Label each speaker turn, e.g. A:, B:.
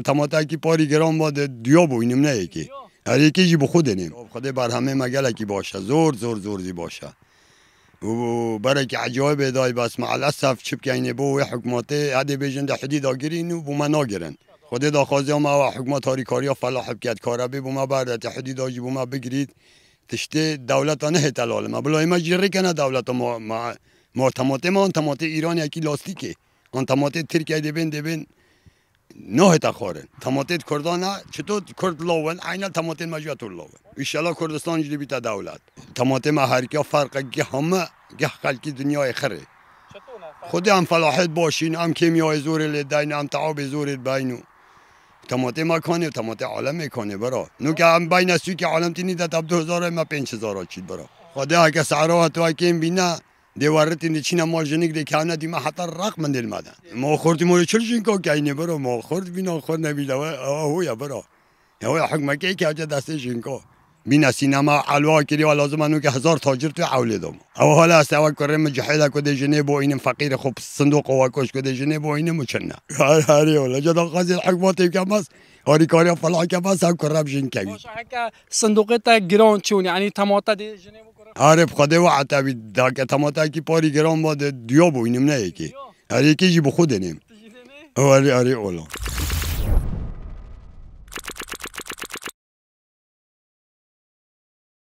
A: تماتا کی پاری گرام با دیا بوینم نه یکی هر یکی جی بخودنیم خدا بر همه مگل کی باشه زور زی باشه و برای که عجایب دای بس مع الاسف چپ کینه بو حکومت هدی بیجند حدید آگرین و بو ما ناگرن خدا دا خوازه ما حکومت هاری کاریا فلاح بکرد کارابی بو ما برد حدید آجی بو ما بگیرید تشته دولت نه تلال ما بلای ما جری کنه دولت ما تماته ما تماته ایران یکی لاستیکه آن تماته ترکیه دبن نه تخارن تماته کردان چطور کرد لاون عین تماته مجیت لاون ان شاء الله کردستان جدی بیت دولت تماته ما هر کی فرق گه همه گه خلکی دنیای خره خود هم فلاحت باشین هم کیمیای زور لدین هم تعاب زور بینو تماته ما کنه تماته عالم میکنه برا نو که هم بین سوی که عالم تینی داد 2000 ما 5000 چید برا خدا که سعرا تو کیم بینا دیوارت این چینا مارجنیک دی کانه دی ما حتی رقم دل مدن ما خورد مور چلشین کو کینه برا ما خورد بینا خورد نبیله هو یا برا هو حکم کی که اجا دستشین کو بینا سینما علوا کلی و لازم انو که 1000 تاجر تو حوله دم او حالا استوا کرم جحیل کو دی جنه بو این فقیر خوب صندوق و کوش کو دی جنه بو این مچنه هاری ولا جدا قاضي الحكومات که بس هاری کاری فلا که بس هم کربشین کی
B: باشه حکا صندوق تا گران چون یعنی تماتا دی جنه
A: عارف خدا وعد ابي داك تماتا کی پاری گرام با دیا بوینم نه یکی هر یکی جی بخودنیم هاری اولا